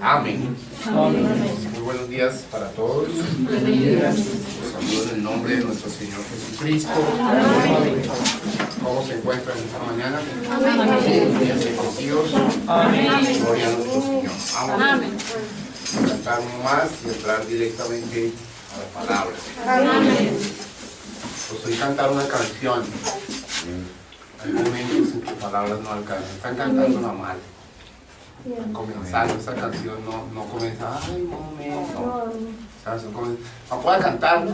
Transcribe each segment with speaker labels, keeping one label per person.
Speaker 1: Amén. Muy buenos días para todos. Los saludo en el nombre de nuestro Señor Jesucristo. ¿Cómo se encuentran esta mañana? Bien bendecidos. Gloria a nuestro Señor. Vamos a cantar más y entrar directamente a la palabra. Os voy a cantar una canción. Hay momentos en que palabras no alcanzan. Están cantando la mal. Comenzando esta canción no comienza, ay, momento. ¿No puede cantar? No.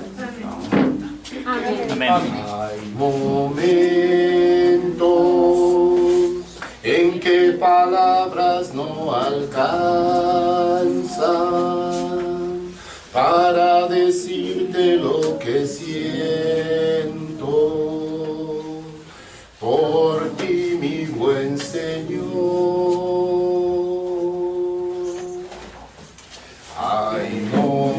Speaker 1: Hay momentos en que palabras no alcanzan para decirte lo que siento por ti, mi buen Señor. Hay momentos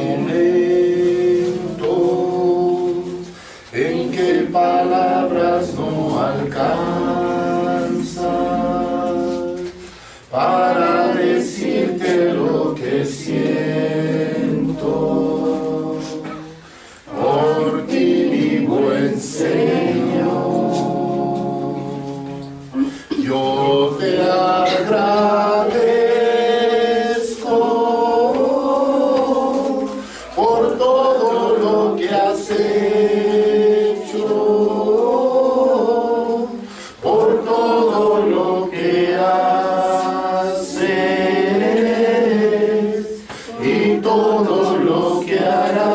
Speaker 1: en que palabras no alcanzan para decirte lo que siento por ti, mi buen Señor. Yo te agradezco por todo lo que has hecho, por todo lo que haces y todo lo que harás.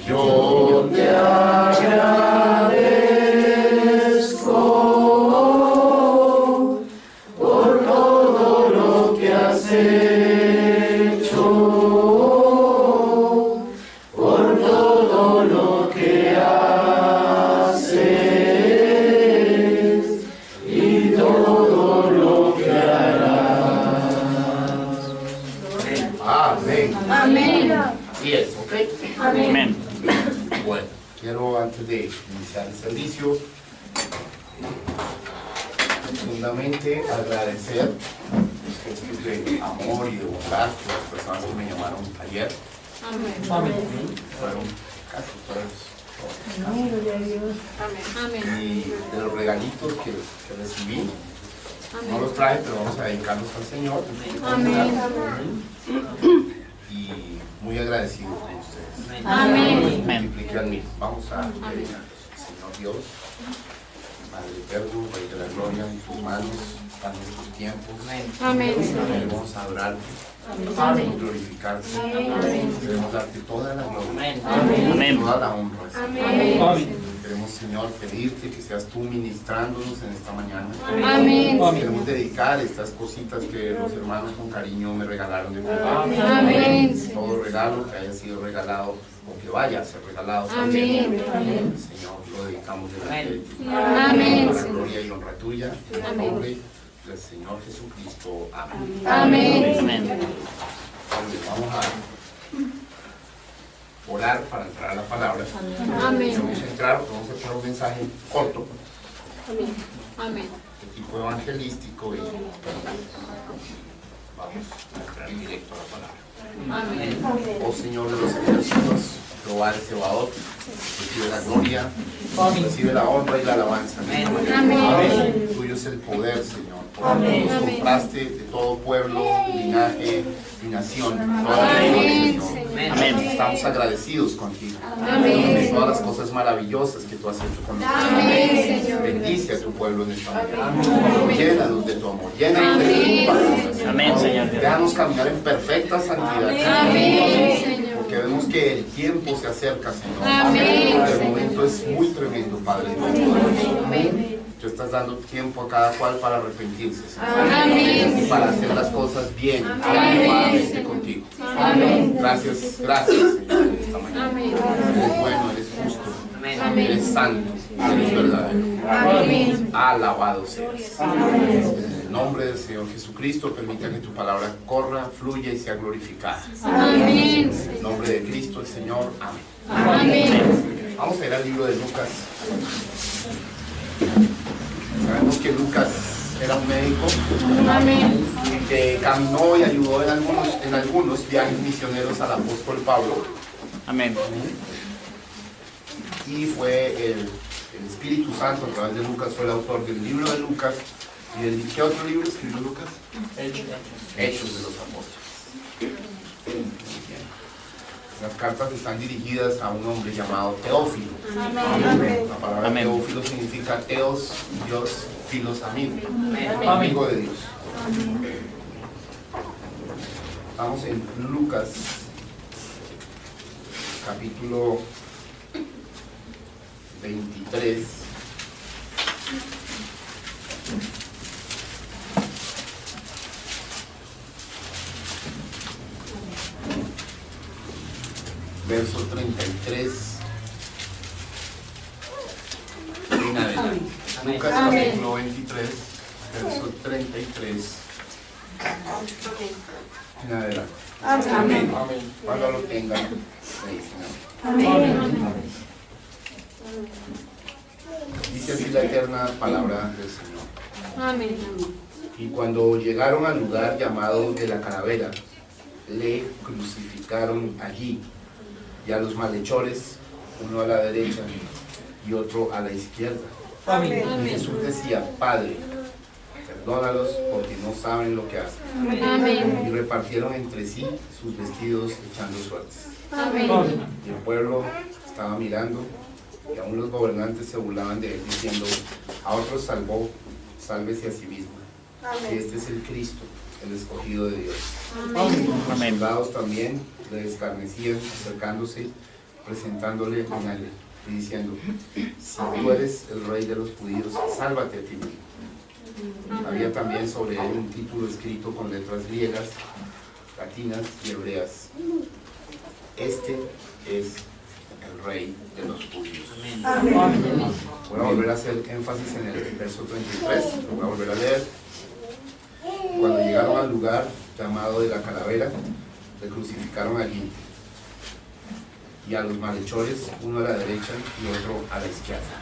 Speaker 1: Yo te agradezco por todo lo que has hecho, por todo lo que haces y todo lo que harás. Amén. Y eso, ¿ok?
Speaker 2: Amén.
Speaker 1: Bueno, quiero antes de iniciar el servicio, profundamente agradecer gestos de amor y de bondad de las personas que me llamaron ayer. Fueron casi todos. Y de los regalitos que recibí, no los traje, pero vamos a dedicarlos al Señor. Y muy agradecido con ustedes. Multiplique al mil. Vamos a dedicar. Señor Dios, Padre eterno, Rey de la gloria, en tus manos están nuestros tiempos. Queremos adorarte, queremos glorificarte, queremos darte toda la gloria, toda la honra. Queremos, Señor, pedirte que seas tú ministrándonos en esta mañana. Queremos dedicar estas cositas que los hermanos con cariño me regalaron de cumpleaños. Todo regalo que haya sido regalado o que vaya a ser regalado también. Señor, lo dedicamos delante de ti. Para la gloria y honra tuya, en el nombre del Señor Jesucristo. Amén. Vamos a orar para entrar a la palabra. Vamos a entrar, vamos a poner un mensaje corto. De tipo evangelístico y vamos a entrar directo a la palabra. Oh Señor de los ejércitos, Jehová el Sebaot, recibe la gloria, recibe la honra y la alabanza. Tuyo es el poder, Señor. Porque nos compraste de todo pueblo, linaje y nación. Estamos agradecidos contigo. De todas las cosas maravillosas que tú has hecho con nosotros. Bendice a tu pueblo en esta mañana. Llénanos de tu amor. Llénanos de tu paz. Déjanos caminar en perfecta santidad. Porque vemos que el tiempo se acerca, Señor. El momento es muy tremendo, Padre. Yo tú estás dando tiempo a cada cual para arrepentirse,
Speaker 2: Amén.
Speaker 1: para hacer las cosas bien,
Speaker 2: Amén.
Speaker 1: adecuadamente contigo.
Speaker 2: Amén.
Speaker 1: Gracias, Señor, esta mañana.
Speaker 2: Amén.
Speaker 1: Eres bueno, eres justo,
Speaker 2: Amén.
Speaker 1: eres santo, eres verdadero.
Speaker 2: Amén.
Speaker 1: Alabado seas.
Speaker 2: Amén.
Speaker 1: En el nombre del Señor Jesucristo, permita que tu palabra corra, fluya y sea glorificada.
Speaker 2: Amén.
Speaker 1: En el nombre de Cristo, el Señor. Amén.
Speaker 2: Amén.
Speaker 1: Vamos a ir al libro de Lucas. Sabemos que Lucas era un médico
Speaker 2: Amén.
Speaker 1: que caminó y ayudó en algunos viajes misioneros al apóstol Pablo.
Speaker 3: Amén.
Speaker 1: Y fue el Espíritu Santo a través de Lucas, fue el autor del libro de Lucas. ¿Y qué otro libro escribió Lucas? Hechos de los Apóstoles. Las cartas están dirigidas a un hombre llamado Teófilo.
Speaker 2: Amén.
Speaker 1: La palabra
Speaker 3: Amén.
Speaker 1: Teófilo significa Teos, Dios, Filos, amigo.
Speaker 2: Amén.
Speaker 1: Amigo de Dios. Estamos en Lucas, capítulo 23. Verso 33 en adelante. Lucas capítulo 23, verso 33 en adelante.
Speaker 2: Amén.
Speaker 1: Cuando lo tengan, me dicen
Speaker 2: Amén.
Speaker 1: amén. Dice así la eterna palabra del Señor.
Speaker 2: Amén.
Speaker 1: Y cuando llegaron al lugar llamado de la calavera, le crucificaron allí, y a los malhechores, uno a la derecha y otro a la izquierda. Y Jesús decía: Padre, perdónalos porque no saben lo que hacen.
Speaker 2: Amén.
Speaker 1: Y repartieron entre sí sus vestidos echando suertes.
Speaker 2: Amén.
Speaker 1: Y el pueblo estaba mirando, y aún los gobernantes se burlaban de él, diciendo: a otros salvó, sálvese a sí mismo. Y este es el Cristo, el escogido de Dios. Los
Speaker 3: Amén.
Speaker 1: soldados también le escarnecían, acercándose, presentándole vinagre y diciendo: si tú eres el rey de los judíos, sálvate a ti mismo. Había también sobre él un título escrito con letras griegas, latinas y hebreas: este es el rey de los judíos. Voy a volver a hacer énfasis en el verso 33, lo voy a volver a leer. Cuando llegaron al lugar llamado de la calavera, le crucificaron allí, y a los malhechores, uno a la derecha y otro a la izquierda.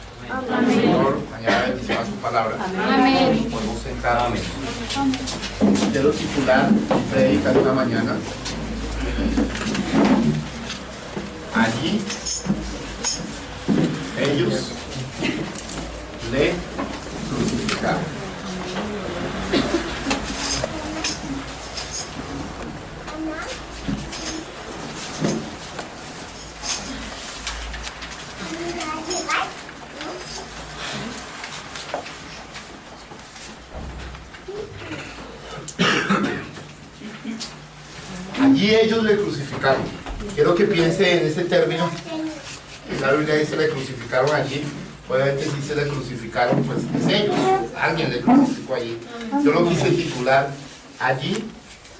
Speaker 1: Señor, añada bendición a su palabra.
Speaker 2: Amén.
Speaker 1: Podemos sentarnos. Quiero titular mi prédica de una mañana: allí ellos le crucificaron. Allí ellos le crucificaron. Quiero que piense en ese término. La Biblia dice le crucificaron allí. Obviamente si se le crucificaron, pues es ellos. Alguien le crucificó allí. Yo lo quise titular: allí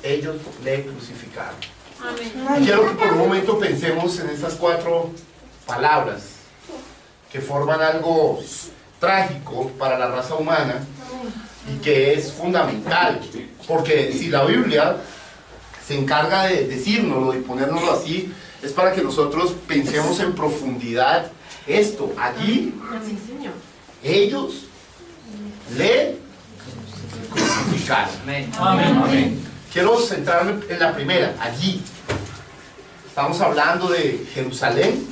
Speaker 1: ellos le crucificaron.
Speaker 2: Amén.
Speaker 1: Y quiero que por un momento pensemos en esas 4 palabras que forman algo trágico para la raza humana y que es fundamental. Porque si la Biblia se encarga de decírnoslo y ponérnoslo así, es para que nosotros pensemos en profundidad esto. Allí ellos le crucificaron.
Speaker 3: Amén.
Speaker 1: Quiero centrarme en la primera: allí. Estamos hablando de Jerusalén,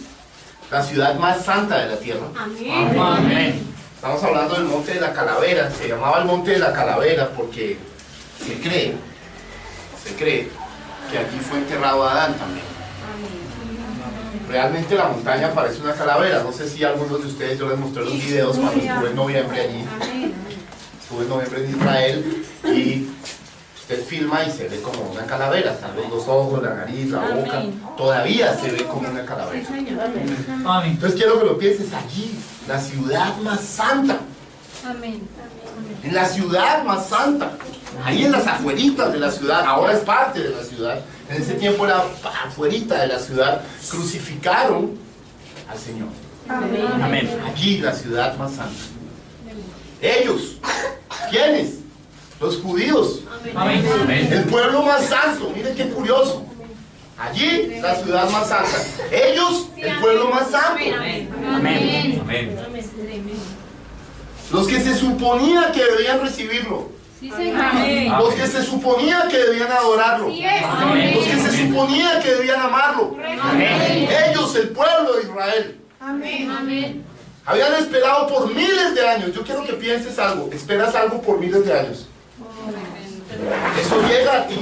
Speaker 1: la ciudad más santa de la tierra.
Speaker 3: Amén.
Speaker 1: Estamos hablando del monte de la calavera. Se llamaba el monte de la calavera porque se cree que allí fue enterrado Adán también. Realmente la montaña parece una calavera. No sé si algunos de ustedes, yo les mostré los videos cuando estuve en noviembre allí. Estuve en noviembre en Israel y usted filma y se ve como una calavera. Tal vez los ojos, la nariz, la boca, todavía se ve como una calavera.
Speaker 3: Amén.
Speaker 1: Entonces quiero que lo pienses: allí, la ciudad más santa.
Speaker 2: Amén.
Speaker 1: En la ciudad más santa, ahí en las afueritas de la ciudad, ahora es parte de la ciudad, en ese tiempo era afuerita de la ciudad, crucificaron al Señor.
Speaker 3: Amén.
Speaker 1: Allí, la ciudad más santa. Ellos, ¿quiénes? Los judíos.
Speaker 3: Amén.
Speaker 1: El pueblo más santo, miren qué curioso. Allí, la ciudad más santa. Ellos, el pueblo más santo.
Speaker 3: Amén. Amén.
Speaker 1: Los que se suponía que debían recibirlo. Los que se suponía que debían adorarlo. Los que se suponía que debían amarlo. Ellos, el pueblo de Israel. Habían esperado por miles de años. Yo quiero que pienses algo. Esperas algo por miles de años. Eso llega a ti.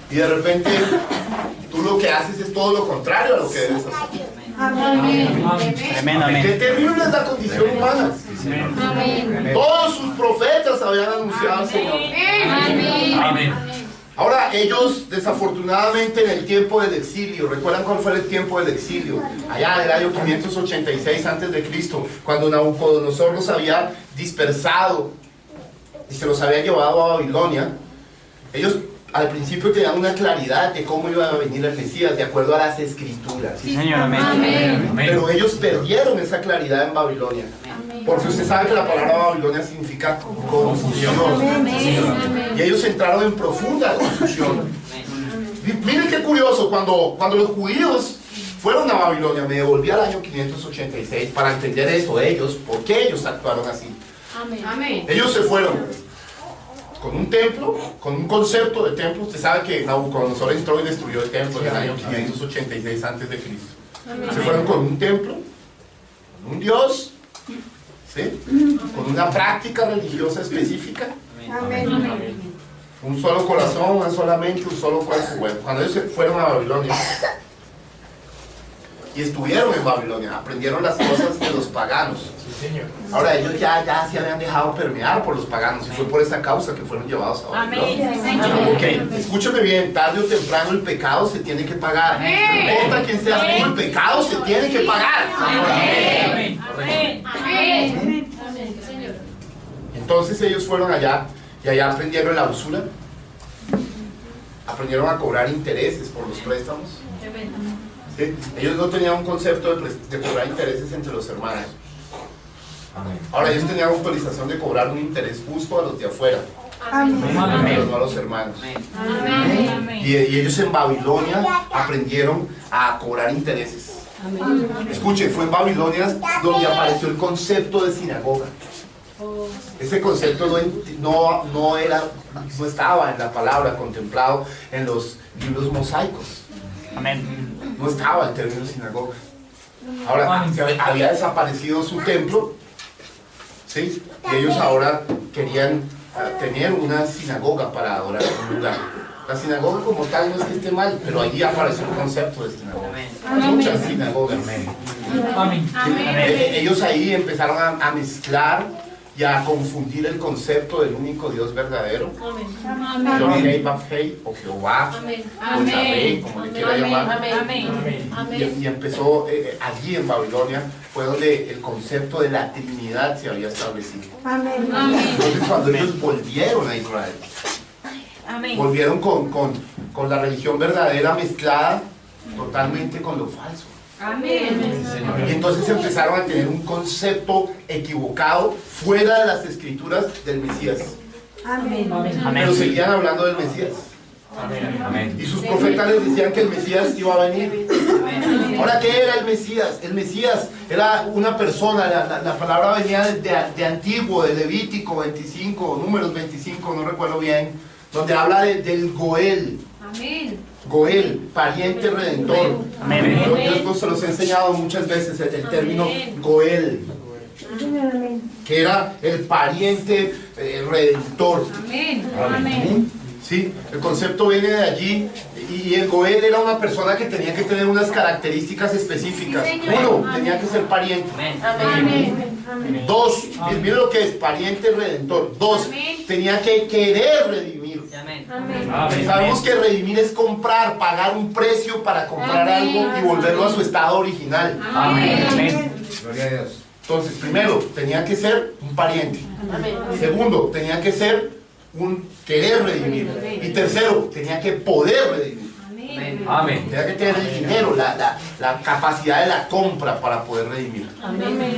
Speaker 1: Y de repente tú lo que haces es todo lo contrario a lo que debes hacer.
Speaker 3: Amén.
Speaker 1: Qué terrible es la condición humana. Todos sus profetas habían anunciado al Señor.
Speaker 3: Amén.
Speaker 1: Ahora ellos desafortunadamente en el tiempo del exilio, ¿recuerdan cuál fue el tiempo del exilio? Allá en el año 586 a.C., cuando Nabucodonosor los había dispersado y se los había llevado a Babilonia. Ellos al principio tenían una claridad de cómo iba a venir el Mesías de acuerdo a las escrituras.
Speaker 3: Sí, Señor. Amén.
Speaker 1: Pero ellos perdieron esa claridad en Babilonia. Porque usted sabe que la palabra Babilonia significa confusión. Y ellos entraron en profunda confusión. Miren qué curioso, cuando los judíos fueron a Babilonia, me devolví al año 586 para entender eso, ellos, por qué ellos actuaron así. Ellos se fueron con un templo, con un concepto de templo. Usted sabe que Nabucodonosor entró y destruyó el templo en el año 586 a.C. Se fueron con un templo, con un Dios, ¿sí? Con una práctica religiosa específica. Un solo corazón, una sola mente, un solo cuerpo. Bueno, cuando ellos se fueron a Babilonia y estuvieron en Babilonia, aprendieron las cosas de los paganos. Ahora ellos ya se habían dejado permear por los paganos y fue por esa causa que fueron llevados a Babilonia. Okay, escúchame bien, tarde o temprano el pecado se tiene que pagar. No importa quién seas tú, el pecado se tiene que pagar. Entonces ellos fueron allá y allá aprendieron la usura, aprendieron a cobrar intereses por los préstamos. ¿Sí? Ellos no tenían un concepto de cobrar intereses entre los hermanos. Ahora ellos tenían autorización de cobrar un interés justo a los de afuera, pero no a los hermanos. Y ellos en Babilonia aprendieron a cobrar intereses. Escuchen, fue en Babilonia donde apareció el concepto de sinagoga. Ese concepto no estaba en la palabra, contemplado en los libros mosaicos. No estaba el término sinagoga. Ahora, había desaparecido su templo, ¿sí? Y ellos ahora querían tener una sinagoga para adorar en un lugar. La sinagoga como tal no es que esté mal, pero allí apareció el concepto de sinagoga. Muchas sinagogas. Ellos ahí empezaron a mezclar y a confundir el concepto del único Dios verdadero. Yod-Heh, Vav-Heh, o Jehová, o Yahvé, como le quiera llamar. Y empezó allí en Babilonia, fue donde el concepto de la Trinidad se había establecido. Entonces cuando ellos volvieron a Israel, volvieron con la religión verdadera mezclada totalmente con lo falso. Y entonces empezaron a tener un concepto equivocado fuera de las escrituras del Mesías. Pero seguían hablando del Mesías. Y sus profetas les decían que el Mesías iba a venir. Ahora, ¿qué era el Mesías? El Mesías era una persona, la palabra venía de Antiguo, de Levítico 25, Números 25, no recuerdo bien, donde habla del Goel. Goel, pariente redentor. Yo se los he enseñado muchas veces el término Goel, que era el pariente redentor. Sí, el concepto viene de allí. Y el Goel era una persona que tenía que tener unas características específicas. Uno, tenía que ser pariente. Dos, miren lo que es pariente redentor. Dos, tenía que querer redimir. Sabemos que redimir es comprar, pagar un precio para comprar algo y volverlo a su estado original.
Speaker 3: Amén.
Speaker 1: Gloria a Dios. Entonces, primero, tenía que ser un pariente. Segundo, tenía que ser un querer redimir. Y tercero, tenía que poder redimir.
Speaker 3: Amén.
Speaker 1: Tenía que tener el dinero, la capacidad de la compra para poder redimir.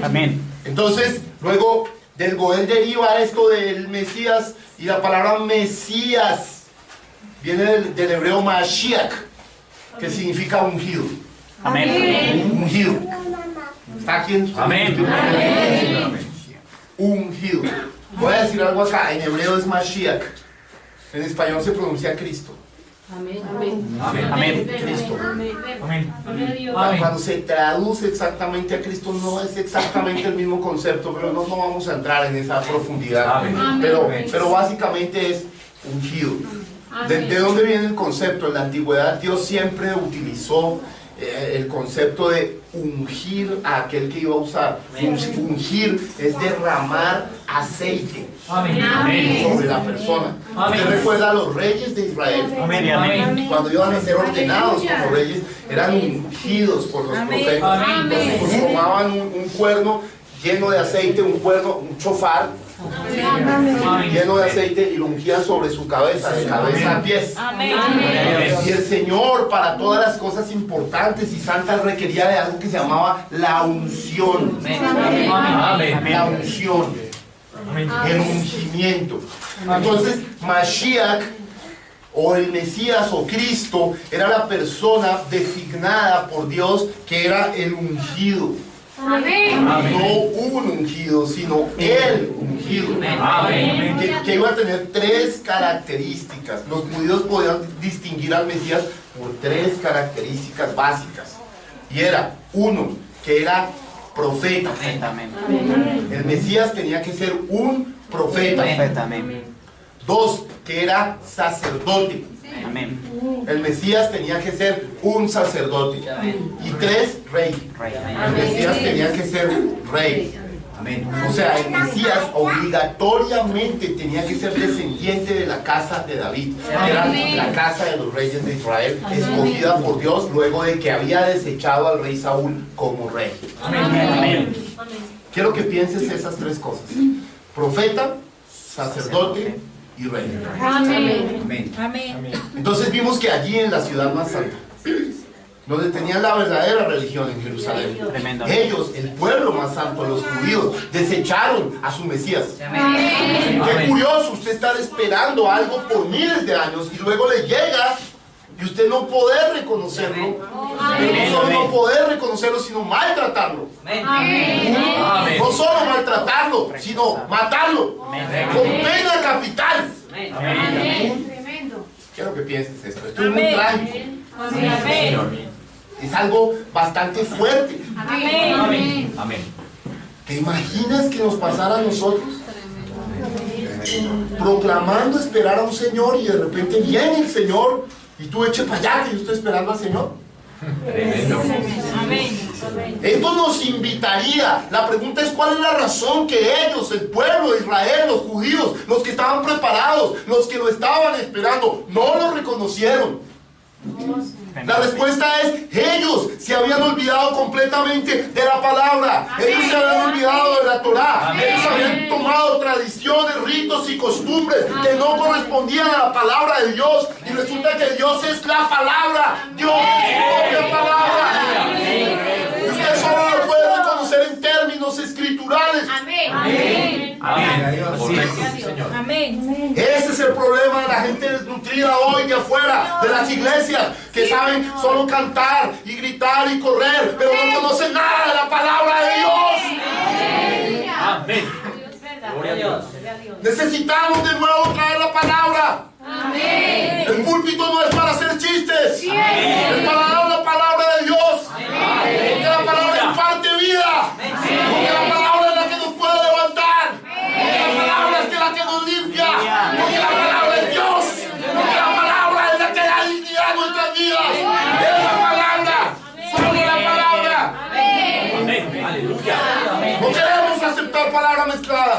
Speaker 3: Amén.
Speaker 1: Entonces, luego del Goel deriva esto del Mesías, y la palabra Mesías viene del hebreo Mashiach, que significa ungido.
Speaker 3: Amén.
Speaker 1: Ungido. ¿Está aquí en su...
Speaker 3: Amén.
Speaker 1: Ungido. Voy a decir algo acá. En hebreo es Mashiach. En español se pronuncia Cristo.
Speaker 3: Amén.
Speaker 1: Cristo.
Speaker 3: Amén.
Speaker 1: Cuando se traduce exactamente a Cristo no es exactamente el mismo concepto, pero no vamos a entrar en esa profundidad.
Speaker 3: Amén.
Speaker 1: Pero básicamente es ungido. ¿De dónde viene el concepto? En la antigüedad Dios siempre utilizó el concepto de ungir a aquel que iba a usar. Ungir es derramar aceite sobre la persona. Usted recuerda a los reyes de Israel. Cuando iban a ser ordenados como reyes, eran ungidos por los profetas. Entonces tomaban un cuerno lleno de aceite, un chofar lleno de aceite, y lo ungían sobre su cabeza, de cabeza a pies. Y el Señor, para todas las cosas importantes y santas, requería de algo que se llamaba la unción. La unción, el ungimiento. Entonces Mashiach, o el Mesías, o Cristo, era la persona designada por Dios, que era el ungido. No un ungido, sino el ungido. Que iba a tener tres características. Los judíos podían distinguir al Mesías por tres características básicas. Y era, uno, que era profeta. El Mesías tenía que ser un profeta. Dos, que era sacerdote. El Mesías tenía que ser un sacerdote. Y tres, rey. El Mesías tenía que ser rey. O sea, el Mesías obligatoriamente tenía que ser descendiente de la casa de David. Era la casa de los reyes de Israel, escogida por Dios luego de que había desechado al rey Saúl como rey. Quiero que pienses esas tres cosas: profeta, sacerdote y rey. Entonces vimos que allí, en la ciudad más santa, donde tenían la verdadera religión, en Jerusalén, ellos, el pueblo más santo, los judíos, desecharon a su Mesías. Qué curioso, usted estar esperando algo por miles de años y luego le llega y usted no poder reconocerlo. Pero no solo no poder reconocerlo, sino maltratarlo. No solo maltratarlo, sino matarlo con pena capital. Quiero que pienses esto. Esto es muy trágico. Es algo bastante fuerte. ¿Te imaginas que nos pasara a nosotros? Proclamando esperar a un Señor, y de repente viene el Señor y tú eche para allá, que yo estoy esperando al Señor. Esto nos invitaría. La pregunta es: ¿cuál es la razón que ellos, el pueblo de Israel, los judíos, los que estaban preparados, los que lo estaban esperando, no lo reconocieron? La respuesta es: ellos se habían olvidado completamente de la palabra. Ellos se habían olvidado de la Torá. Ellos habían tomado tradiciones, ritos y costumbres que no correspondían a la palabra de Dios. Y resulta que Dios es la palabra. Dios es su propia palabra. Y usted solo lo puede reconocer en términos escriturales. Ese es el problema de la gente desnutrida hoy de afuera, de las iglesias, que saben solo cantar y gritar y correr, pero no conocen nada de la palabra de Dios.
Speaker 3: Gloria a Dios.
Speaker 1: Necesitamos de nuevo traer la palabra. El púlpito no es para hacer chistes, es para dar la palabra de Dios. Porque la palabra imparte vida. Porque la palabra es la que nos puede levantar. Porque la palabra es la que nos limpia. Porque la palabra es Dios. Porque la palabra es la que da dignidad a nuestras vidas. Es la palabra. Solo la palabra.
Speaker 3: Aleluya.
Speaker 1: No queremos aceptar palabra mezclada.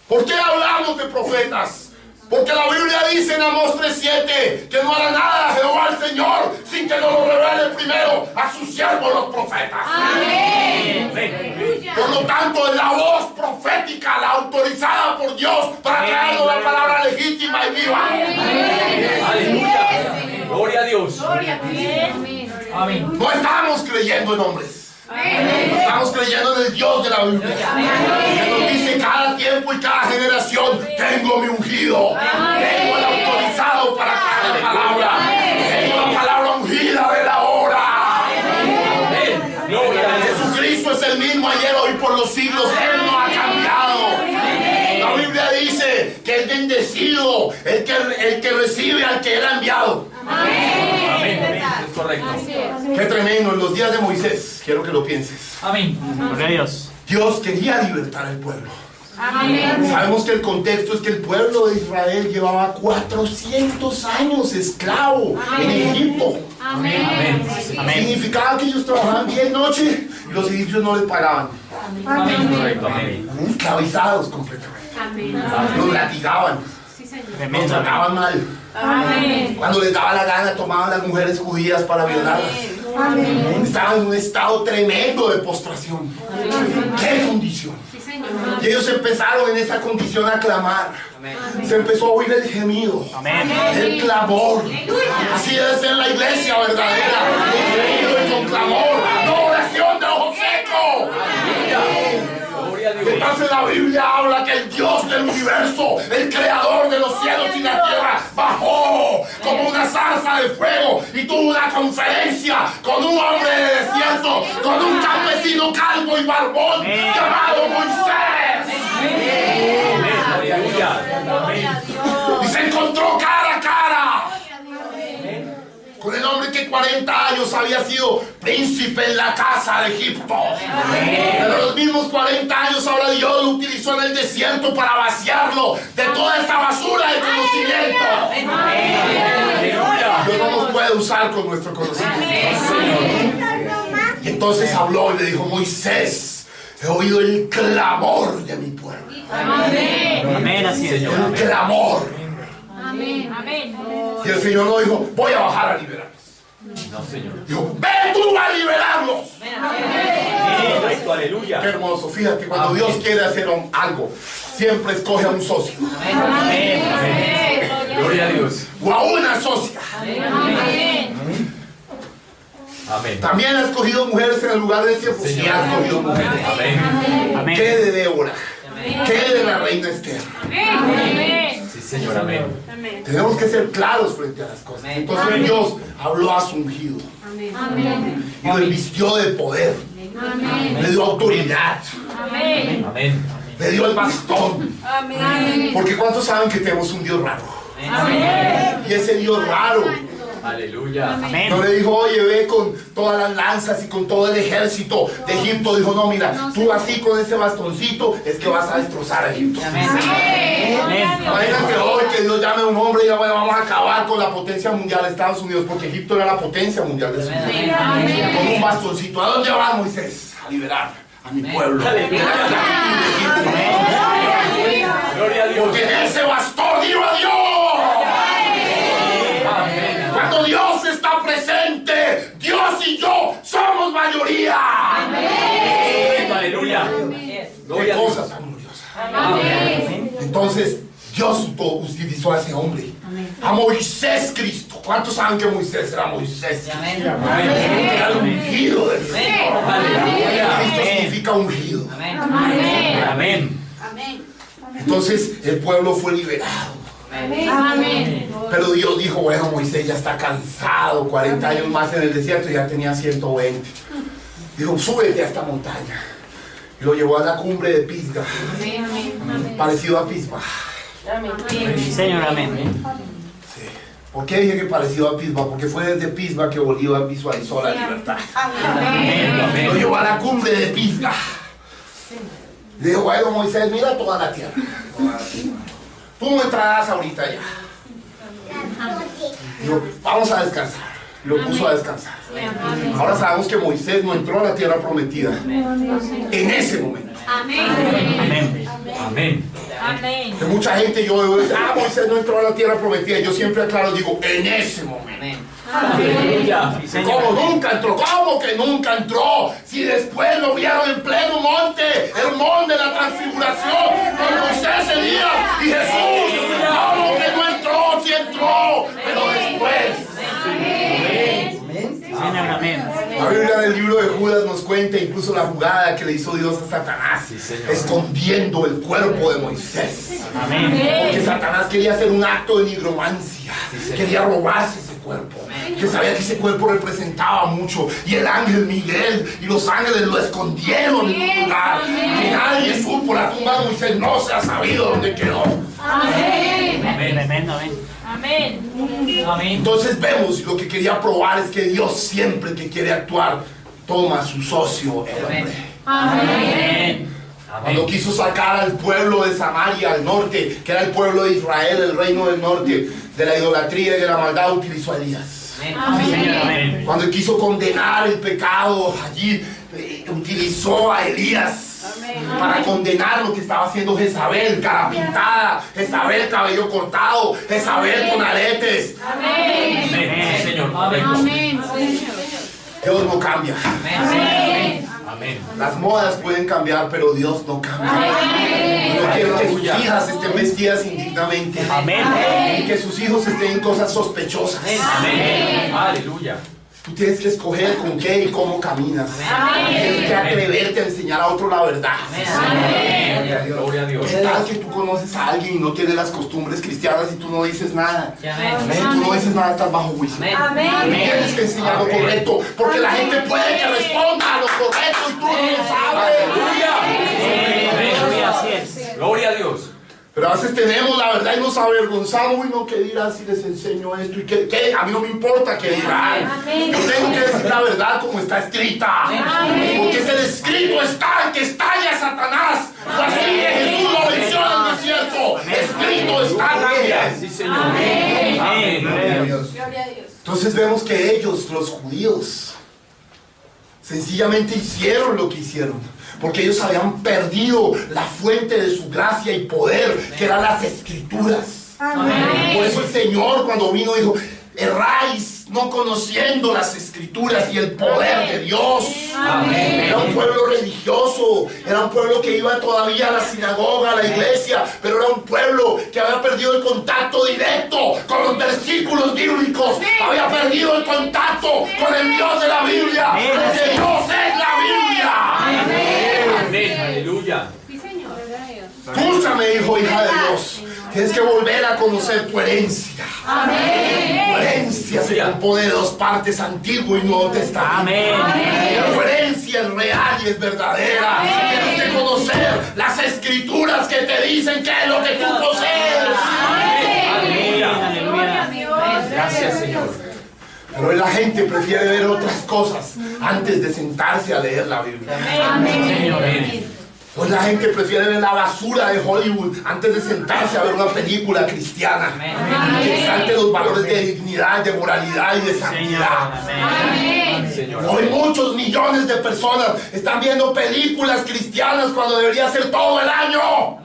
Speaker 1: ¿Por qué hablamos de profetas? Porque la Biblia dice en Amós 3:7 que no hará nada Jehová el Señor sin que nos lo revele primero a sus siervos los profetas.
Speaker 3: Amén.
Speaker 1: Por lo tanto, es la voz profética, la autorizada por Dios para traernos la palabra legítima y viva.
Speaker 3: Aleluya. Gloria a Dios. Amén.
Speaker 1: No estamos creyendo en hombres. Estamos creyendo en el Dios de la Biblia. Que nos dice cada tiempo y cada generación: tengo mi ungido, tengo el autorizado para traer la palabra, tengo la palabra ungida de la hora. Jesucristo es el mismo ayer, hoy, por los siglos. Él no ha cambiado. La Biblia dice que es bendecido el que recibe al que Él ha enviado.
Speaker 3: Amén. Es correcto.
Speaker 1: Qué tremendo. En los días de Moisés, quiero que lo pienses,
Speaker 3: Amén. Gloria a Dios.
Speaker 1: Dios quería libertar al pueblo.
Speaker 2: Amén.
Speaker 1: Sabemos que el contexto es que el pueblo de Israel llevaba 400 años esclavo en Egipto.
Speaker 3: Amén. Amén.
Speaker 1: Significaba que ellos trabajaban día y noche y los egipcios no les pagaban.
Speaker 3: Amén. Correcto. Amén.
Speaker 1: Esclavizados completamente. Los latigaban, los trataban mal. Cuando les daba la gana tomaban las mujeres judías para violarlas. Estaban en un estado tremendo de postración. ¡Qué condición! Y ellos empezaron en esa condición a clamar. Se empezó a oír el gemido, el clamor. Así debe ser la iglesia verdadera: con gemido y con clamor, no oración de ojo seco. Entonces la Biblia habla que el Dios del universo, el creador de los cielos y la tierra, bajó como una zarza de fuego y tuvo una conferencia con un hombre de desierto, con un campesino calvo y barbón llamado Moisés. Y se encontró cara a cara con el hombre que 40 años había sido príncipe en la casa de Egipto. Pero los mismos 40 años ahora Dios lo utilizó en el desierto para vaciarlo de toda esta basura de conocimiento. Dios no nos puede usar con nuestro conocimiento. Y entonces habló y le dijo: Moisés, he oído el clamor de mi pueblo.
Speaker 3: Amén. Así es, Señor.
Speaker 1: El clamor.
Speaker 2: Amén.
Speaker 1: Y el Señor no dijo: voy a bajar a liberarlos.
Speaker 3: No, Señor.
Speaker 1: Dijo: ven tú a liberarlos.
Speaker 3: Correcto. Aleluya.
Speaker 1: Qué hermoso. Fíjate, cuando Dios quiere hacer algo, siempre escoge a un socio
Speaker 3: Amén. Amén. Gloria a Dios.
Speaker 1: o a una socia.
Speaker 3: Amén.
Speaker 1: También ha escogido mujeres en el lugar del tiempo. Sí, ha escogido mujeres.
Speaker 3: Amén.
Speaker 1: ¿Qué de Débora? ¿Qué de la reina Esther?
Speaker 3: Sí, Señor. Amén.
Speaker 1: Tenemos que ser claros frente a las cosas. Entonces Dios habló a su ungido y lo vistió de poder. Le dio autoridad.
Speaker 3: Amén.
Speaker 1: Le dio el bastón. Porque ¿cuántos saben que tenemos un Dios raro? Y ese Dios raro
Speaker 3: Aleluya.
Speaker 1: no le dijo: oye, ve con todas las lanzas y con todo el ejército de Egipto. Dijo: no, mira, tú así con ese bastoncito es que vas a destrozar a Egipto. Imagínate hoy que Dios llame a un hombre y diga: bueno, vamos a acabar con la potencia mundial de Estados Unidos, porque Egipto era la potencia mundial de su mundo. Con un bastoncito. ¿A dónde va Moisés? A liberar a mi pueblo.
Speaker 3: Gloria a Dios.
Speaker 1: Porque en ese bastón iba Dios. Cuando Dios está presente, Dios y yo somos mayoría.
Speaker 3: Aleluya.
Speaker 1: Qué
Speaker 3: Gloria a
Speaker 1: cosa
Speaker 3: Dios.
Speaker 1: tan gloriosa. Entonces Dios utilizó a ese hombre, a Moisés Cristo. ¿Cuántos saben que Moisés era Moisés? Era el ungido del Señor. Cristo significa ungido.
Speaker 3: Amén.
Speaker 1: Entonces el pueblo fue liberado. Pero Dios dijo: bueno, Moisés ya está cansado, 40 años más en el desierto, ya tenía 120. Dijo: súbete a esta montaña. Y lo llevó a la cumbre de Pisga, parecido a Pisba.
Speaker 3: Señor. Amén.
Speaker 1: Sí. ¿Por qué dije que parecido a Pisba? Porque fue desde Pisba que Bolívar visualizó la libertad. Lo llevó a la cumbre de Pisga. Le dijo: bueno, Moisés, mira toda la tierra. Tú no entrarás ahorita ya. Dijo: vamos a descansar. Lo puso a descansar. Ahora sabemos que Moisés no entró a la tierra prometida en ese momento.
Speaker 3: Amén. Amén.
Speaker 2: Amén.
Speaker 1: Que mucha gente yo digo, Moisés no entró a la tierra prometida. Yo siempre aclaro, digo, en ese momento.
Speaker 3: Aleluya. Sí, Señor.
Speaker 1: ¿Cómo nunca entró? ¿Cómo que nunca entró? Si después lo vieron en pleno monte, el monte de la transfiguración, con Moisés, Elías y Jesús. ¿Cómo que no entró? Sí entró, pero después.
Speaker 3: Amén.
Speaker 1: La Biblia del libro de Judas nos cuenta incluso la jugada que le hizo Dios a Satanás, escondiendo el cuerpo de Moisés.
Speaker 3: Amén.
Speaker 1: Porque Satanás quería hacer un acto de nigromancia, quería robarse ese cuerpo, que sabía que ese cuerpo representaba mucho, y el ángel Miguel y los ángeles lo escondieron en un lugar que nadie supo. La tumba de Moisés no se ha sabido dónde quedó.
Speaker 2: Amén.
Speaker 3: Amén.
Speaker 2: Amén.
Speaker 3: Amén.
Speaker 1: Entonces vemos, lo que quería probar es que Dios siempre que quiere actuar toma a su socio, el hombre.
Speaker 2: Amén.
Speaker 1: Cuando quiso sacar al pueblo de Samaria al norte, que era el pueblo de Israel, el reino del norte, de la idolatría y de la maldad, utilizó a Elías.
Speaker 3: Amén.
Speaker 1: Cuando quiso condenar el pecado allí, utilizó a Elías para condenar lo que estaba haciendo Jezabel, cara pintada, Jezabel cabello cortado, Jezabel con aretes.
Speaker 2: Amén.
Speaker 3: Sí, Señor.
Speaker 2: Amén.
Speaker 1: Dios no cambia.
Speaker 2: Amén.
Speaker 3: Amén.
Speaker 1: Las modas pueden cambiar, pero Dios no cambia. No quiero que sus hijas estén vestidas indignamente.
Speaker 3: Amén.
Speaker 1: Y que sus hijos estén en cosas sospechosas.
Speaker 3: Amén. Aleluya.
Speaker 1: Tú tienes que escoger con qué y cómo caminas. Tienes que atreverte a enseñar a otro la verdad.
Speaker 3: Gloria a Dios.
Speaker 1: ¿Qué tal que tú conoces a alguien y no tiene las costumbres cristianas y tú no dices nada? Si tú no dices nada, estás bajo juicio. Tienes que enseñar lo correcto, porque la gente puede que responda a lo correcto y tú no lo sabes.
Speaker 3: Aleluya. Así es. Gloria a Dios.
Speaker 1: Pero a veces tenemos la verdad y nos avergonzamos. Uy, no, ¿qué dirán si les enseño esto? ¿Y qué? A mí no me importa qué dirán. Yo tengo que decir la verdad como está escrita. Porque ese escrito está, el que estalla a Satanás. Así que Jesús lo venció en el desierto. Escrito está también.
Speaker 3: Sí, Señor. Amén. Gloria a Dios.
Speaker 1: Entonces vemos que ellos, los judíos, sencillamente hicieron lo que hicieron. Porque ellos habían perdido la fuente de su gracia y poder, que eran las escrituras. Por eso el Señor cuando vino dijo, erráis no conociendo las escrituras y el poder de Dios. Era un pueblo religioso, era un pueblo que iba todavía a la sinagoga, a la iglesia, pero era un pueblo que había perdido el contacto directo con los versículos bíblicos, había perdido el contacto con el Dios de la Biblia, porque Dios es la Biblia.
Speaker 3: Amén. Aleluya.
Speaker 1: Escúchame, hijo, hija de Dios. Tienes que volver a conocer tu herencia. Tu herencia se compone de dos partes, Antiguo y Nuevo Testamento. Tu herencia es real y es verdadera. Tienes que conocer las escrituras que te dicen qué es lo que tú posees.
Speaker 3: Aleluya. Gracias, Señor.
Speaker 1: Pero hoy la gente prefiere ver otras cosas antes de sentarse a leer la Biblia.
Speaker 3: Señor.
Speaker 1: Hoy la gente prefiere ver la basura de Hollywood antes de sentarse a ver una película cristiana que exalte los valores de dignidad, de moralidad y de santidad.
Speaker 3: Señor.
Speaker 1: Hoy muchos millones de personas están viendo películas cristianas cuando debería ser todo el año.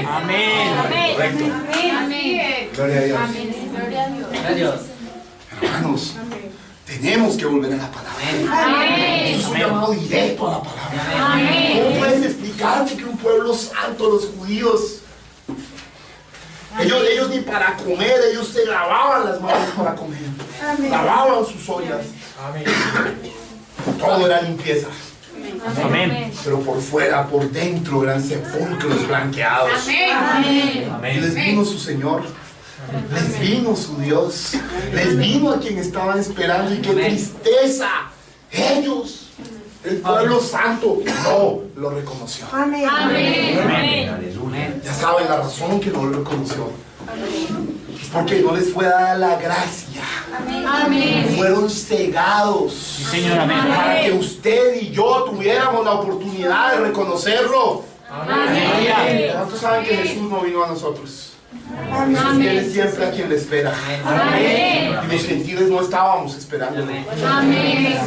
Speaker 3: Amén. Correcto.
Speaker 1: Gloria a Dios. Hermanos, tenemos que volver a la palabra. Esto es un llamado directo a la palabra. ¿Cómo puedes explicarme que un pueblo santo, los judíos, ellos ni para comer, ellos se lavaban las manos para comer, lavaban sus ollas, todo era limpieza, pero por fuera, por dentro eran sepulcros blanqueados? Y les vino su Señor, les vino su Dios, les vino a quien estaban esperando, y qué tristeza, ellos, el pueblo santo, no lo reconoció. Ya saben la razón que no lo reconoció. Es porque no les fue dada la gracia. Fueron cegados para que usted y yo tuviéramos la oportunidad de reconocerlo. ¿Cuántos saben que Jesús no vino a nosotros? Jesús viene siempre a quien le espera. Y los gentiles no estábamos esperándolo.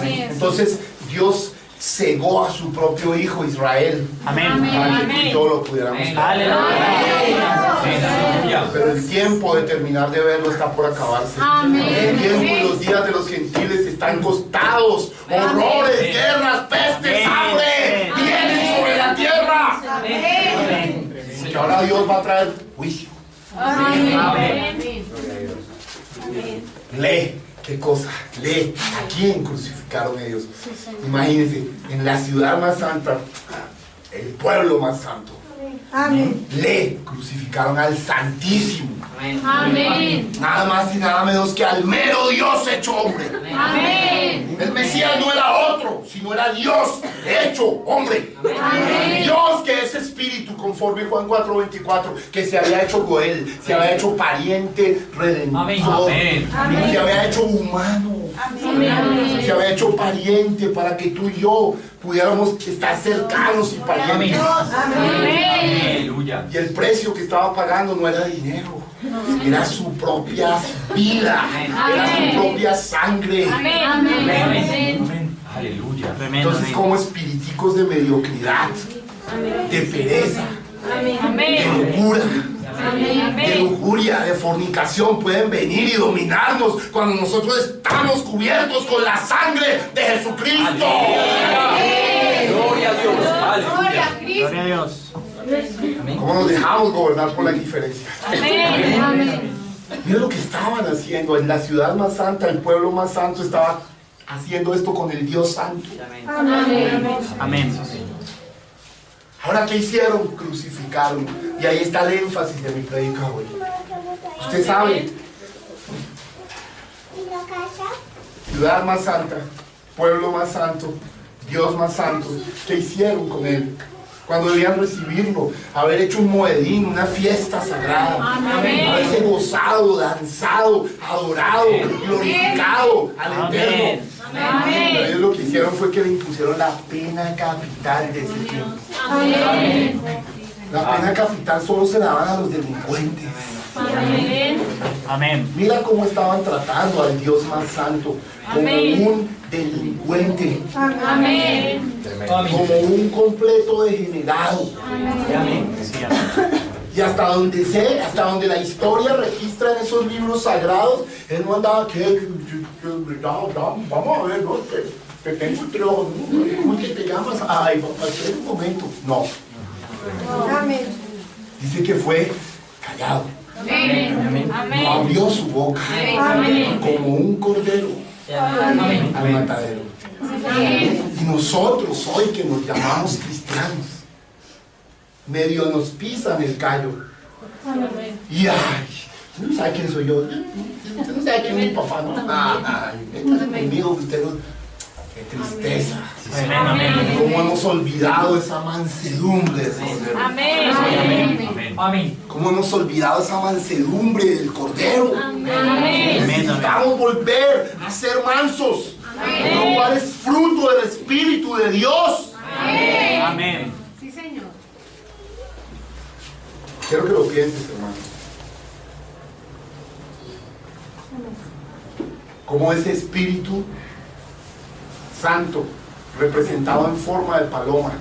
Speaker 1: Entonces Dios cegó a su propio hijo Israel.
Speaker 3: Amén.
Speaker 1: Para que tú y yo lo pudiéramos ver.
Speaker 3: Aleluya.
Speaker 1: Pero el tiempo de terminar de verlo está por acabarse. El tiempo y los días de los gentiles están costados. Horrores, guerras, pestes, hambre vienen sobre la tierra. Que ahora Dios va a traer juicio. Lee, qué cosa, lee. ¿A quién crucificaron ellos? Imagínense, en la ciudad más santa, el pueblo más santo.
Speaker 4: Amén.
Speaker 1: Le crucificaron al Santísimo.
Speaker 2: Amén.
Speaker 1: Nada más y nada menos que al mero Dios hecho hombre.
Speaker 2: Amén.
Speaker 1: El Mesías no era otro, sino era Dios hecho hombre.
Speaker 2: Amén.
Speaker 1: Dios que es espíritu, conforme Juan 4:24, que se había hecho Goel, se había hecho pariente redentor, se había hecho humano,
Speaker 2: Amén.
Speaker 1: se había hecho pariente para que tú y yo pudiéramos estar cercanos y parientes.
Speaker 3: Aleluya.
Speaker 1: Y el precio que estaba pagando no era dinero, era su propia vida, era su propia sangre.
Speaker 2: Amén.
Speaker 3: Aleluya.
Speaker 1: Entonces, como espiriticos de mediocridad, de pereza, de locura, de lujuria, de fornicación, pueden venir y dominarnos cuando nosotros estamos cubiertos con la sangre de Jesucristo.
Speaker 3: Gloria a Dios. Aleluya.
Speaker 2: Gloria
Speaker 3: a Dios.
Speaker 1: ¿Cómo nos dejamos gobernar por la indiferencia?
Speaker 2: Amén.
Speaker 1: Mira lo que estaban haciendo en la ciudad más santa, el pueblo más santo estaba haciendo esto con el Dios santo.
Speaker 3: Amén.
Speaker 1: Ahora, ¿qué hicieron? Crucificaron. Y ahí está el énfasis de mi predica hoy. Usted sabe, ciudad más santa, pueblo más santo, Dios más santo, ¿qué hicieron con él? Cuando debían recibirlo, haber hecho un moedín, una fiesta sagrada, haberse gozado, danzado, adorado, glorificado al Eterno. Pero ellos lo que hicieron fue que le impusieron la pena capital de ese tiempo. La pena capital solo se la daban a los delincuentes.
Speaker 3: Amén.
Speaker 1: Mira cómo estaban tratando al Dios más santo, como un delincuente, como un completo degenerado. Y hasta donde la historia registra en esos libros sagrados, él no andaba vamos a ver, ¿no? Te tengo tres ojos, ¿cómo es que te llamas? Ay, papá, espera un momento. No.
Speaker 4: Amén.
Speaker 1: Dice que fue callado. No abrió su boca como un cordero al matadero. Y nosotros hoy que nos llamamos cristianos, medio nos pisan el callo. Y ay, usted no sabe quién soy yo, usted no sabe quién es mi papá, ¿no? Ay, métase conmigo, usted no. Qué tristeza. Cómo hemos olvidado esa mansedumbre del cordero.
Speaker 3: Amén.
Speaker 1: Cómo hemos olvidado esa mansedumbre del cordero. Necesitamos volver a ser mansos, lo cual es fruto del Espíritu de Dios.
Speaker 3: Amén.
Speaker 2: Sí, Señor.
Speaker 1: Quiero que lo pienses, hermano. Como ese Espíritu Santo, representado en forma de paloma,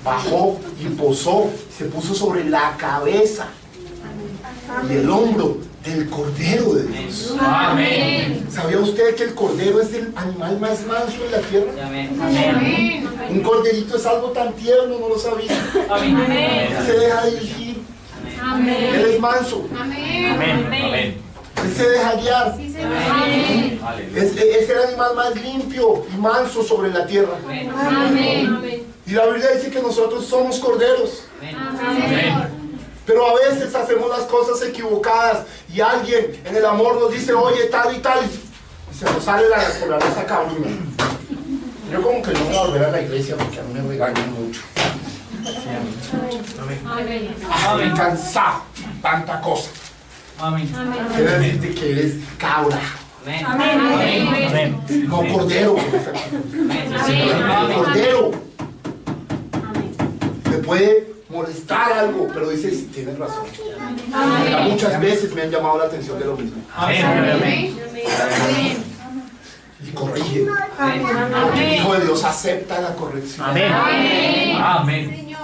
Speaker 1: bajó y posó, se puso sobre la cabeza y el hombro del Cordero de Dios. ¿Sabía usted que el Cordero es el animal más manso en la tierra? Un corderito es algo tan tierno, ¿no lo sabía? Él se deja dirigir. Él es manso. Él se deja guiar. Es el animal más limpio y manso sobre la tierra. Y la Biblia dice que nosotros somos corderos. Pero a veces hacemos las cosas equivocadas y alguien en el amor nos dice, oye, tal y tal, y se nos sale por la raza cabruna. Yo como que no voy a volver a la iglesia porque a mí me regañan mucho. Estoy cansado, tanta cosa. Quiere decirte que eres cabra, no cordero. Cordero. Te puede molestar algo, pero dices, tienes razón. Muchas veces me han llamado la atención de lo mismo. y corrige.
Speaker 4: Amén.
Speaker 1: Porque el Hijo de Dios acepta la corrección.
Speaker 3: Amén. Amén.
Speaker 2: Señor.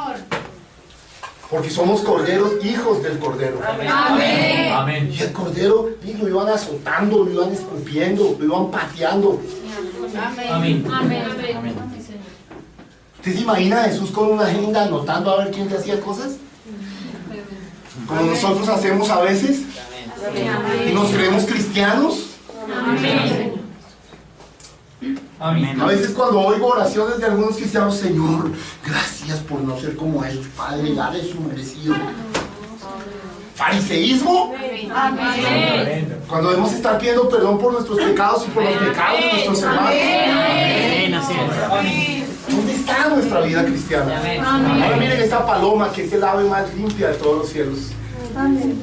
Speaker 1: Porque somos corderos, hijos del Cordero.
Speaker 2: Amén.
Speaker 3: Amén.
Speaker 1: Y el Cordero y lo iban azotando, lo iban escupiendo, lo iban pateando.
Speaker 3: Amén.
Speaker 2: Amén.
Speaker 1: ¿Usted se imagina a Jesús con una agenda anotando a ver quién le hacía cosas? Como nosotros hacemos a veces. Y nos creemos cristianos.
Speaker 2: Amén.
Speaker 3: Amén.
Speaker 1: A veces cuando oigo oraciones de algunos cristianos, Señor, gracias por no ser como ellos, Padre, dale su merecido. Fariseísmo,
Speaker 2: Amén.
Speaker 1: cuando debemos estar pidiendo perdón por nuestros pecados y por los pecados de nuestros hermanos.
Speaker 3: Amén. Así es.
Speaker 1: ¿Dónde está nuestra vida cristiana? Ahora miren esta paloma, que es el ave más limpia de todos los cielos.
Speaker 4: Amén.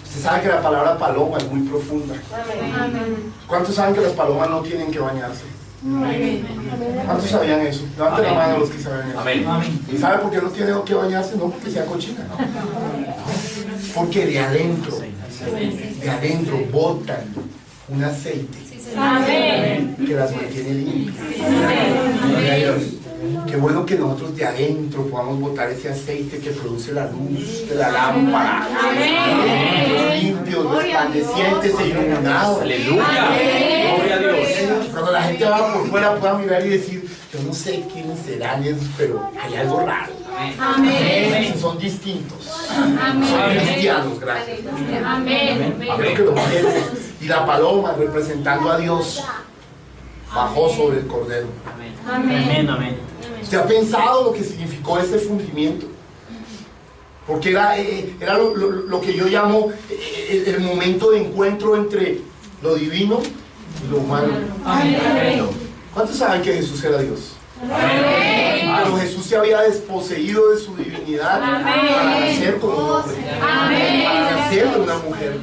Speaker 1: Usted sabe que la palabra paloma es muy profunda. ¿Cuántos saben que las palomas no tienen que bañarse? ¿Cuántos sabían eso? Levanten la mano los que saben eso.
Speaker 3: Amén. Amén.
Speaker 1: ¿Y sabe por qué no tiene que bañarse? No porque sea cochina. Porque de adentro botan un aceite
Speaker 2: Amén.
Speaker 1: que las mantiene limpias. Qué bueno que nosotros de adentro podamos botar ese aceite que produce la luz de la lámpara. Limpios, resplandecientes e iluminados.
Speaker 3: Aleluya. Gloria a Dios.
Speaker 1: Cuando la gente va por fuera pueda mirar y decir, yo no sé quiénes serán esos, pero hay algo raro.
Speaker 2: Amén.
Speaker 1: Son distintos.
Speaker 2: Amén.
Speaker 1: Son cristianos, gracias.
Speaker 2: Amén.
Speaker 1: Creo que lo entienden. Y la paloma, representando a Dios, bajó sobre el cordero.
Speaker 2: Amén.
Speaker 3: Amén.
Speaker 1: ¿Usted ha pensado lo que significó ese fundimiento? Porque era lo que yo llamo el momento de encuentro entre lo divino y lo humano. ¿Cuántos saben que Jesús era Dios? Pero Jesús se había desposeído de su divinidad para nacer como un hombre, para nacer de una mujer.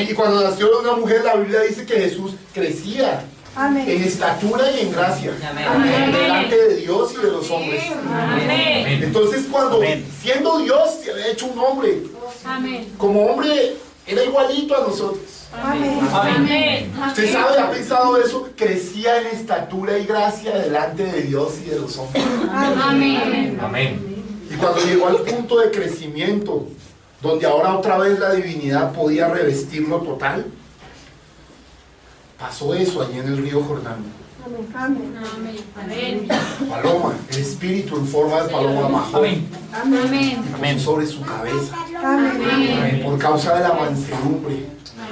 Speaker 1: Y cuando nació de una mujer, la Biblia dice que Jesús crecía en estatura y en gracia delante de Dios y de los hombres. Entonces, cuando siendo Dios se había hecho un hombre, como hombre era igualito a nosotros.
Speaker 2: Amén.
Speaker 1: ¿Usted sabe, ha pensado eso? Crecía en estatura y gracia delante de Dios y de los hombres.
Speaker 2: Amén.
Speaker 3: Amén.
Speaker 1: Y cuando llegó al punto de crecimiento, donde ahora otra vez la divinidad podía revestirlo total, pasó eso allí en el río Jordán.
Speaker 2: Amén.
Speaker 1: Paloma, el espíritu en forma de paloma bajó
Speaker 3: Amén.
Speaker 2: Amén.
Speaker 1: sobre su cabeza
Speaker 2: Amén.
Speaker 1: por causa de la mansedumbre.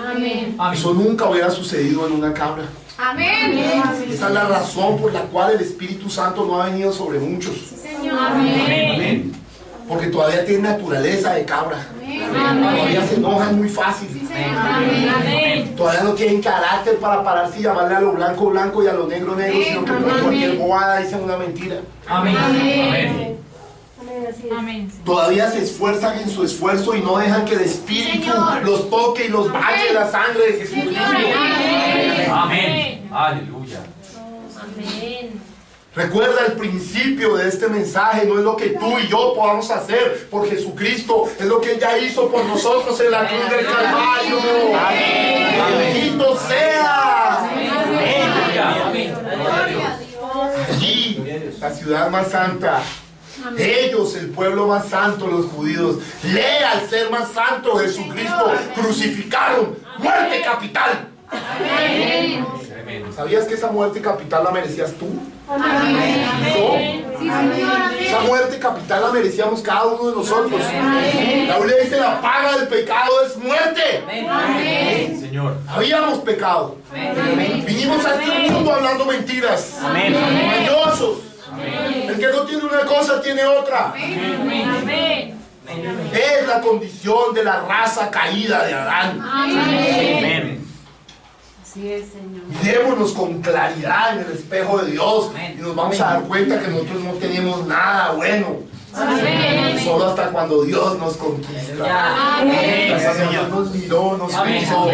Speaker 2: Amén.
Speaker 1: Eso nunca hubiera sucedido en una cabra.
Speaker 2: Amén.
Speaker 1: Esa es la razón por la cual el Espíritu Santo no ha venido sobre muchos.
Speaker 2: Amén.
Speaker 1: Porque todavía tiene naturaleza de cabra. Todavía se enojan muy fácil.
Speaker 2: Amén.
Speaker 1: Todavía no tienen carácter para pararse y llamarle a lo blanco blanco y a lo negro negro, sino que por cualquier bobada dicen una mentira.
Speaker 3: Amén.
Speaker 2: Amén.
Speaker 1: Todavía se esfuerzan en su esfuerzo y no dejan que el Espíritu los toque y los bañe la sangre de Jesucristo.
Speaker 3: Amén. Aleluya.
Speaker 2: Amén.
Speaker 1: Recuerda, el principio de este mensaje no es lo que tú y yo podamos hacer por Jesucristo, es lo que Él ya hizo por nosotros en la cruz del Calvario. Bendito sea. Allí, la ciudad más santa, ellos, el pueblo más santo, los judíos, al ser más santo Jesucristo, crucificaron muerte capital. ¿Sabías que esa muerte capital la merecías tú? Esa muerte capital la merecíamos cada uno de nosotros. La Biblia dice: la paga del pecado es muerte.
Speaker 3: Señor.
Speaker 1: Habíamos pecado. Vinimos a este mundo hablando mentiras, engañosos. El que no tiene una cosa tiene otra. Es la condición de la raza caída de Adán.
Speaker 3: Amén.
Speaker 2: Así es, Señor.
Speaker 1: Mirémonos con claridad en el espejo de Dios y nos vamos a dar cuenta que nosotros no tenemos nada bueno. Solo hasta cuando Dios nos conquista. Dios nos miró, nos hizo.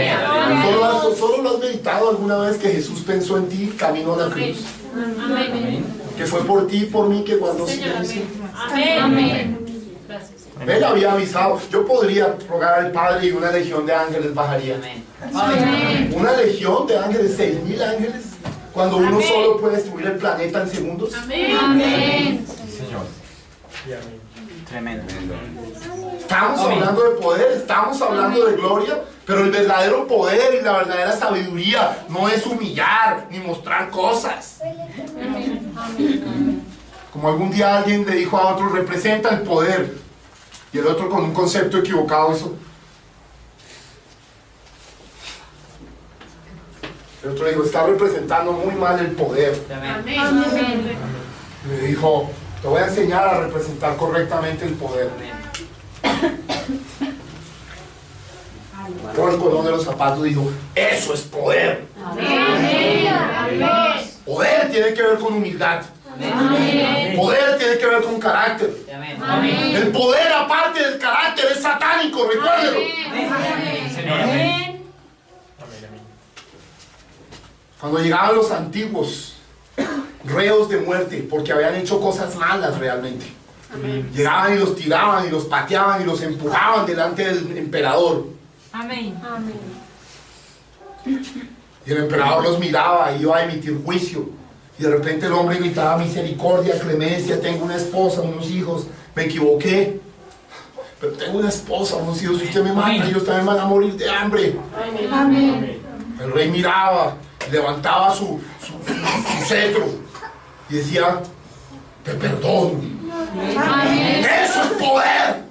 Speaker 1: ¿Solo lo has meditado alguna vez que Jesús pensó en ti camino a la cruz?
Speaker 2: Amén.
Speaker 1: Que fue por ti y por mí que guardó silencio.
Speaker 2: Amén. Gracias, Señor.
Speaker 1: Él había avisado. Yo podría rogar al Padre y una legión de ángeles bajaría.
Speaker 2: Amén.
Speaker 1: Una legión de ángeles, 6.000 ángeles, cuando uno
Speaker 2: Amén.
Speaker 1: solo puede destruir el planeta en segundos.
Speaker 2: Amén.
Speaker 3: Señor. Tremendo.
Speaker 1: Estamos
Speaker 3: Amén.
Speaker 1: hablando de poder, estamos hablando de gloria, pero el verdadero poder y la verdadera sabiduría no es humillar ni mostrar cosas. Como algún día alguien le dijo a otro, representa el poder, y el otro con un concepto equivocado hizo. El otro le dijo, está representando muy mal el poder.
Speaker 2: Amén.
Speaker 1: Le dijo, te voy a enseñar a representar correctamente el poder. Con el cordón de los zapatos dijo, eso es poder. Poder tiene que ver con humildad. Poder tiene que ver con carácter.
Speaker 3: Amén.
Speaker 1: El poder aparte del carácter es satánico, recuérdelo.
Speaker 3: Señor. Amén.
Speaker 1: Cuando llegaban los antiguos reos de muerte porque habían hecho cosas malas realmente, llegaban y los tiraban y los pateaban y los empujaban delante del emperador.
Speaker 2: Amén.
Speaker 1: Y el emperador los miraba y iba a emitir juicio. Y de repente el hombre gritaba, misericordia, clemencia, tengo una esposa, unos hijos, me equivoqué. Pero tengo una esposa, unos hijos, si usted me mata, ellos también van a morir de hambre.
Speaker 4: Amén.
Speaker 1: El rey miraba, levantaba su cetro y decía, te perdono. ¡Eso es poder!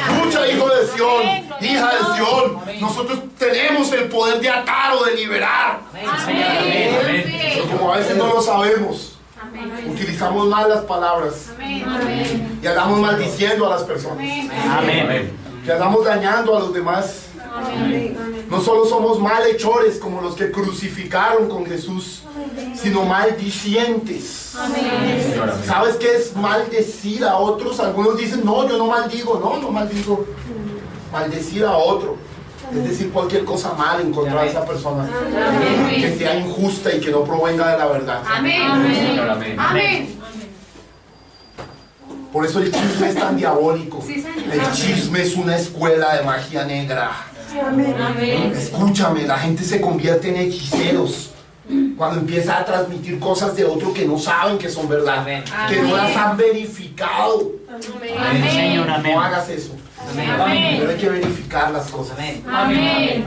Speaker 1: Escucha, hijo de Sión, hija de Sión, nosotros tenemos el poder de atar o de liberar. Pero como a veces no lo sabemos, utilizamos mal las palabras y andamos maldiciendo a las personas
Speaker 3: Amén.
Speaker 1: y andamos dañando a los demás. No solo somos malhechores como los que crucificaron con Jesús, sino maldicientes. ¿Sabes qué es maldecir a otros? Algunos dicen, no, yo no maldigo. No maldigo. Maldecir a otro es decir cualquier cosa mala en contra de esa persona, que sea injusta y que no provenga de la verdad.
Speaker 2: Amén.
Speaker 1: Por eso el chisme es tan diabólico. El chisme es una escuela de magia negra.
Speaker 2: Amén.
Speaker 1: Escúchame, la gente se convierte en hechiceros cuando empieza a transmitir cosas de otro que no saben que son verdad, que no las han verificado.
Speaker 3: Señor, amén.
Speaker 1: No hagas eso.
Speaker 2: Amén.
Speaker 1: Pero hay que verificar las cosas.
Speaker 2: Amén.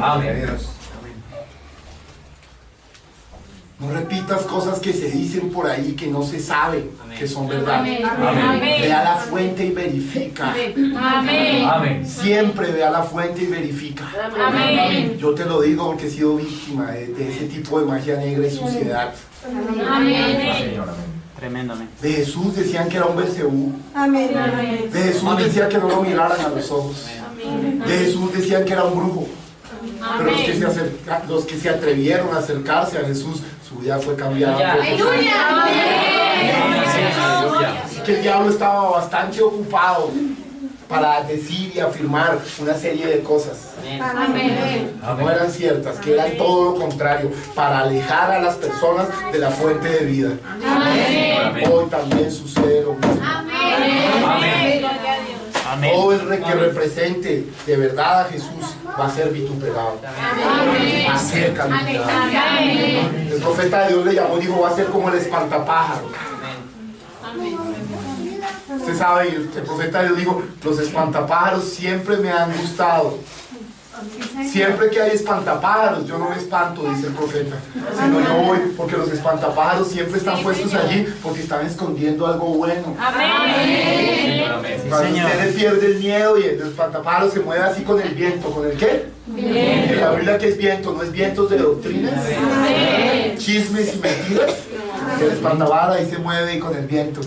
Speaker 1: No repitas cosas que se dicen por ahí que no se sabe que son verdad.
Speaker 2: Amén.
Speaker 1: Ve a la fuente y verifica.
Speaker 2: Amén.
Speaker 1: Siempre ve a la fuente y verifica.
Speaker 2: Amén.
Speaker 1: Yo te lo digo porque he sido víctima de ese tipo de magia negra y suciedad.
Speaker 2: Amén.
Speaker 3: Tremendamente.
Speaker 1: De Jesús decían que era un Belcebú.
Speaker 4: Amén.
Speaker 1: De Jesús decían que no lo miraran a los ojos. De Jesús decían que era un brujo. Pero los que se atrevieron a acercarse a Jesús, su vida fue cambiada. Así que el diablo estaba bastante ocupado para decir y afirmar una serie de cosas
Speaker 2: Amén.
Speaker 1: que no eran ciertas, que eran todo lo contrario, para alejar a las personas de la fuente de vida. Hoy también sucede lo mismo.
Speaker 2: Amén.
Speaker 1: Todo el que represente de verdad a Jesús va a ser vituperado, va a ser calumniado. El profeta de Dios le llamó y dijo, va a ser como el espantapájaro. Usted sabe, el profeta de Dios dijo, los espantapájaros siempre me han gustado. Siempre que hay espantapájaros, yo no me espanto, dice el profeta, sino yo voy, porque los espantapájaros siempre están puestos allí porque están escondiendo algo bueno.
Speaker 2: Amén.
Speaker 1: Cuando usted le pierde el miedo y el espantapájaro se mueve así con el viento. ¿Con el qué? En la Biblia, ¿qué es viento? ¿No es vientos de doctrinas? Chismes y mentiras. El espantapájaro ahí se mueve con el viento.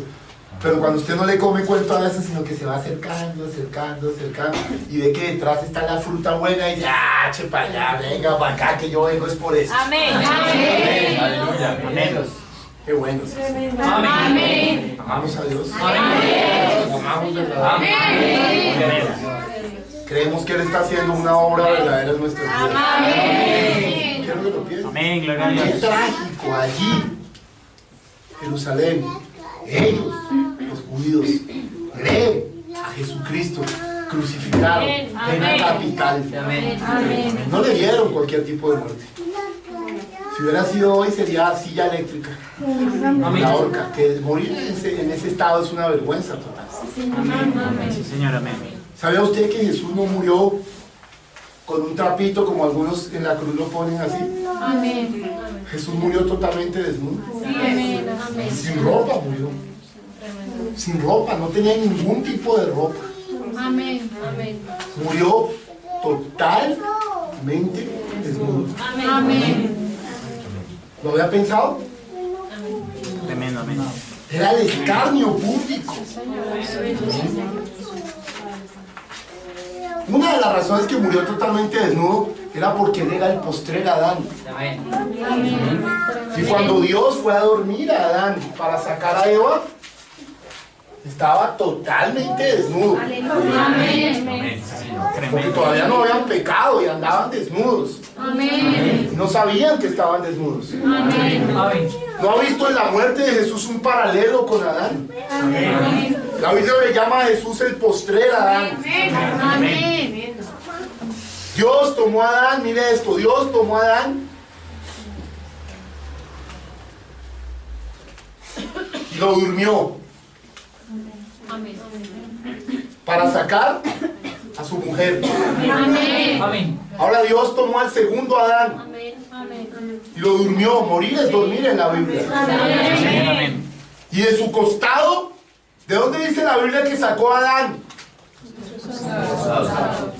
Speaker 1: Pero cuando usted no le come cuento a eso, sino que se va acercando, y ve que detrás está la fruta buena y dice, ah, che para allá, venga para acá, que yo vengo es por eso.
Speaker 2: Amén.
Speaker 3: Aleluya. Amén.
Speaker 1: Qué bueno.
Speaker 2: Amén.
Speaker 1: Amamos a Dios.
Speaker 2: Amén.
Speaker 1: Amamos verdaderamente. Creemos que Él está haciendo una obra verdadera en nuestras vidas.
Speaker 2: Amén.
Speaker 1: Quiero que lo piensen.
Speaker 3: Amén, gloria a
Speaker 1: Qué
Speaker 3: Dios.
Speaker 1: trágico allí, Jerusalén. Ellos judíos. Lee a Jesucristo crucificado en la capital.
Speaker 4: Amén.
Speaker 1: No le dieron cualquier tipo de muerte. Si hubiera sido hoy sería silla eléctrica, la horca, que morir en ese estado es una vergüenza total.
Speaker 3: Sí, Señor, amén.
Speaker 1: ¿Sabía usted que Jesús no murió con un trapito como algunos en la cruz lo ponen así?
Speaker 4: Amén.
Speaker 1: Jesús murió totalmente desnudo.
Speaker 4: Amén.
Speaker 1: Sin ropa murió. Sin ropa, no tenía ningún tipo de ropa.
Speaker 4: Amén.
Speaker 1: Murió totalmente desnudo.
Speaker 4: Amén.
Speaker 1: ¿Lo había pensado?
Speaker 3: Tremendo, amén.
Speaker 1: Era el escarnio público. Una de las razones que murió totalmente desnudo era porque él era el postrer Adán. Y cuando Dios fue a dormir a Adán para sacar a Eva, estaba totalmente desnudo.
Speaker 3: Amén, Señor.
Speaker 1: Porque
Speaker 3: Tremendo.
Speaker 1: todavía no habían pecado y andaban desnudos. No sabían que estaban desnudos.
Speaker 3: Amén.
Speaker 1: ¿No ha visto en la muerte de Jesús un paralelo con Adán? La Biblia le llama a Jesús el postrer Adán. Dios tomó a Adán, mire esto, Dios tomó a Adán y lo durmió para sacar a su mujer.
Speaker 3: Amén.
Speaker 1: Ahora Dios tomó al segundo Adán y lo durmió. Morir es dormir en la Biblia.
Speaker 3: Señor, amén.
Speaker 1: Y de su costado, ¿de dónde dice la Biblia que sacó a Adán?